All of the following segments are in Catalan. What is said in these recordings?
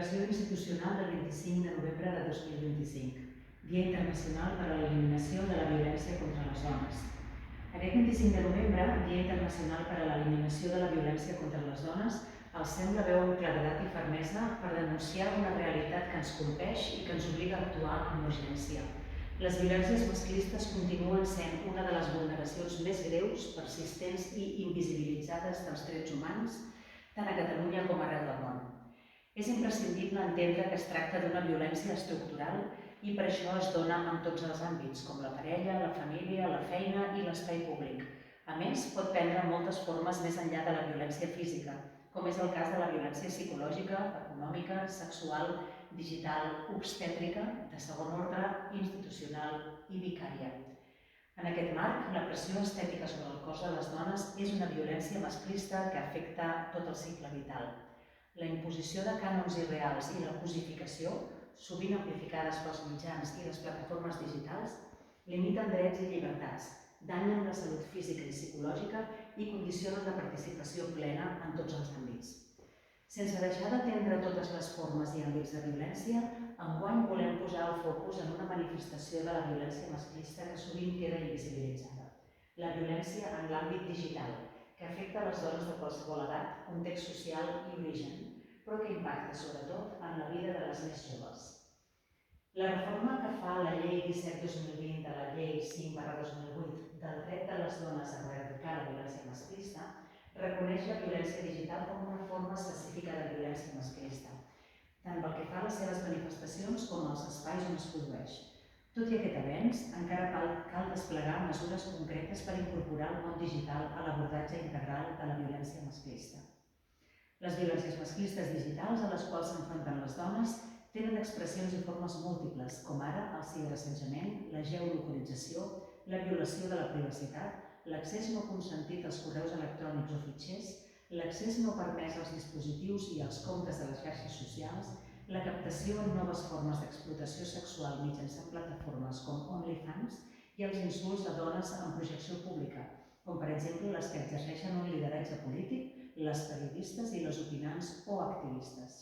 Declaració institucional del 25 de novembre de 2025, Dia Internacional per a l'Eliminació de la Violència contra les Dones. Aquest 25 de novembre, Dia Internacional per a l'Eliminació de la Violència contra les Dones, alcem la veu amb claredat i fermesa per denunciar una realitat que ens colpeix i que ens obliga a actuar amb urgència. Les violències masclistes continuen sent una de les vulneracions més greus, persistents i invisibilitzades dels drets humans, tant a Catalunya com arreu del món. És imprescindible entendre que es tracta d'una violència estructural i per això es dona en tots els àmbits, com la parella, la família, la feina i l'espai públic. A més, pot prendre moltes formes més enllà de la violència física, com és el cas de la violència psicològica, econòmica, sexual, digital, obstètrica, de segon ordre, institucional i vicària. En aquest marc, la pressió estètica sobre el cos de les dones és una violència masclista que afecta tot el cicle vital. La imposició de cànons irreals i la cosificació, sovint amplificades pels mitjans i les plataformes digitals, limiten drets i llibertats, danyen la salut física i psicològica i condicionen la participació plena en tots els àmbits. Sense deixar d'atendre totes les formes i àmbits de violència, enguany volem posar el focus en una manifestació de la violència masclista que sovint queda invisibilitzada. La violència en l'àmbit digital, que afecta les dones de qualsevol edat, context social i origen, però que impacta sobretot en la vida de les més joves. La reforma que fa la Llei 17/2020 de la Llei 5/2008 del dret de les dones a erradicar la violència masclista reconeix la violència digital com una forma específica de violència masclista, tant pel que fa a les seves manifestacions com als espais on es produeix. Tot i aquest avenç, encara cal desplegar mesures concretes per incorporar el món digital a l'abordatge integral de la violència masclista. Les violències masclistes digitals a les quals s'enfronten les dones tenen expressions i formes múltiples, com ara el ciberassetjament, la geolocalització, la violació de la privacitat, l'accés no consentit als correus electrònics o fitxers, l'accés no permès als dispositius i als comptes de les xarxes socials, la captació en noves formes d'explotació sexual mitjançant plataformes com OnlyFans i els insults a dones en projecció pública, com per exemple les que exerceixen un lideratge polític, les periodistes i les opinants o activistes.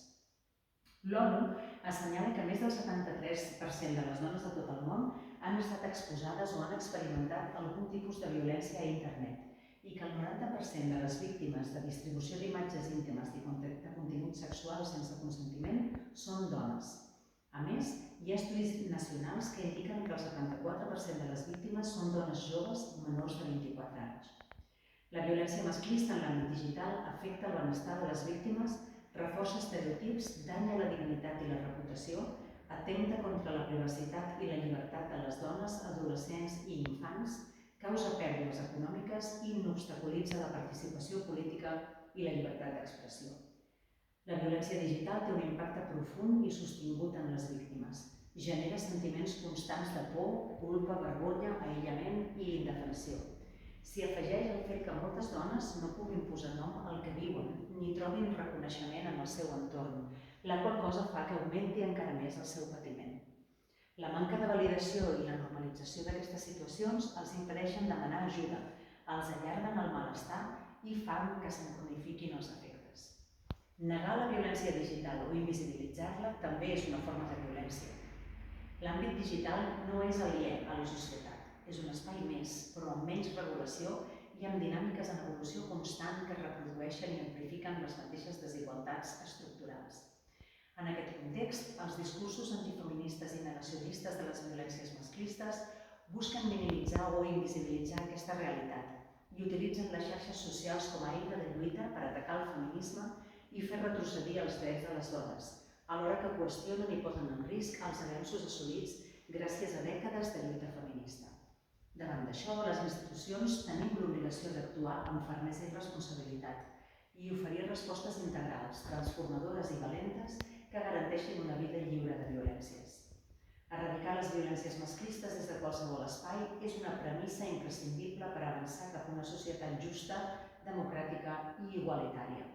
L'ONU assenyala que més del 73% de les dones de tot el món han estat exposades o han experimentat algun tipus de violència a internet i que el 90% de les víctimes de distribució d'imatges íntimes i de contingut sexual sense consentiment són dones. A més, hi ha estudis nacionals que indiquen que el 74% de les víctimes són dones joves menors de 24 anys. La violència masclista en l'àmbit digital afecta el benestar de les víctimes, reforça estereotips, danya la dignitat i la reputació, atempta contra la privacitat i la llibertat de les dones, adolescents i infants, causa pèrdues econòmiques i n'obstaculitza la participació política i la llibertat d'expressió. La violència digital té un impacte profund i sostingut en les víctimes. Genera sentiments constants de por, culpa, vergonya, aïllament i indefensió. S'hi afegeix el fet que moltes dones no puguin posar nom al que viuen ni trobin reconeixement en el seu entorn, la qual cosa fa que augmenti encara més el seu patiment. La manca de validació i la normalització d'aquestes situacions els impedeixen demanar ajuda, els allarguen el malestar i fan que se'n cronifiquin els efectes. Negar la violència digital o invisibilitzar-la també és una forma de violència. L'àmbit digital no és aliè a la societat, és un espai més, però amb menys regulació i amb dinàmiques en evolució constant que reprodueixen i amplifiquen les mateixes desigualtats estructurals. En aquest context, els discursos antifeministes i negacionistes de les violències masclistes busquen minimitzar o invisibilitzar aquesta realitat i utilitzen les xarxes socials com a eina de lluita per atacar el feminisme i fer retrocedir els drets de les dones, alhora que qüestionen i posen en risc els avenços assolits gràcies a dècades de lluita feminista. Davant d'això, les institucions tenim l'obligació d'actuar amb fermesa i responsabilitat i oferir respostes integrals, transformadores i valentes que garanteixin una vida lliure de violències. Erradicar les violències masclistes des de qualsevol espai és una premissa imprescindible per avançar cap a una societat justa, democràtica i igualitària.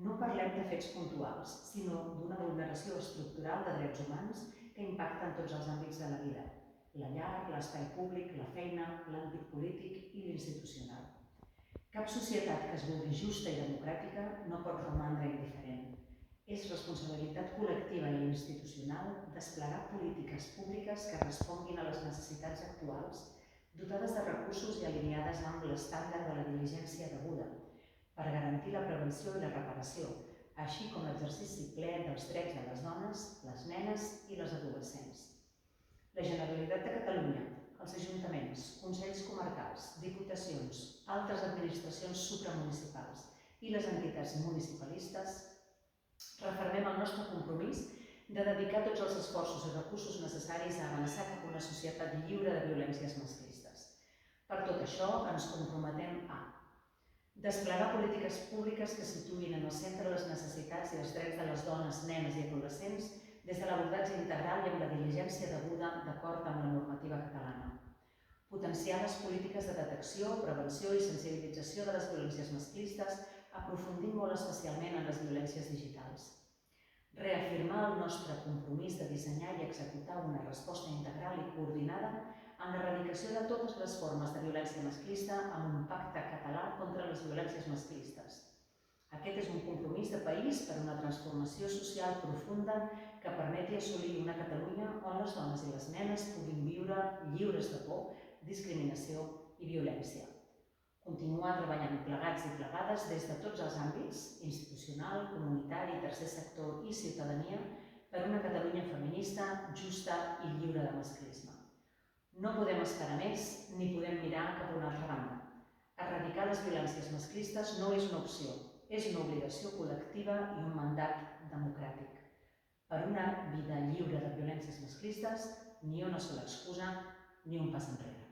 No parlem de fets puntuals, sinó d'una vulneració estructural de drets humans que impacta en tots els àmbits de la vida: la llar, l'espai públic, la feina, l'àmbit polític i l'institucional. Cap societat que es vulgui justa i democràtica no pot romandre indiferent. És responsabilitat col·lectiva i institucional desplegar polítiques públiques que responguin a les necessitats actuals, dotades de recursos i alineades amb l'estàndard de la diligència deguda, per garantir la prevenció i la reparació, així com l'exercici ple dels drets de les dones, les nenes i les adolescents. La Generalitat de Catalunya, els ajuntaments, consells comarcals, diputacions, altres administracions supramunicipals i les entitats municipalistes refermem el nostre compromís de dedicar tots els esforços i recursos necessaris a avançar cap a una societat lliure de violències masclistes. Per tot això, ens comprometem a desplegar polítiques públiques que situïn en el centre les necessitats i els drets de les dones, nenes i adolescents des de l'abordatge integral i amb la diligència deguda d'acord amb la normativa catalana. Potenciar les polítiques de detecció, prevenció i sensibilització de les violències masclistes, aprofundint molt especialment en les violències digitals. Reafirmar el nostre compromís de dissenyar i executar una resposta integral i coordinada en l'erradicació de totes les formes de violència masclista amb un pacte català contra les violències masclistes. Aquest és un compromís de país per a una transformació social profunda que permeti assolir una Catalunya on les dones i les nenes puguin viure lliures de por, discriminació i violència. Continuar treballant plegats i plegades des de tots els àmbits, institucional, comunitari, tercer sector i ciutadania, per una Catalunya feminista, justa i lliure de masclisme. No podem esperar més ni podem mirar cap a una altra banda. Erradicar les violències masclistes no és una opció, és una obligació col·lectiva i un mandat democràtic. Per una vida lliure de violències masclistes, ni una sola excusa ni un pas enrere.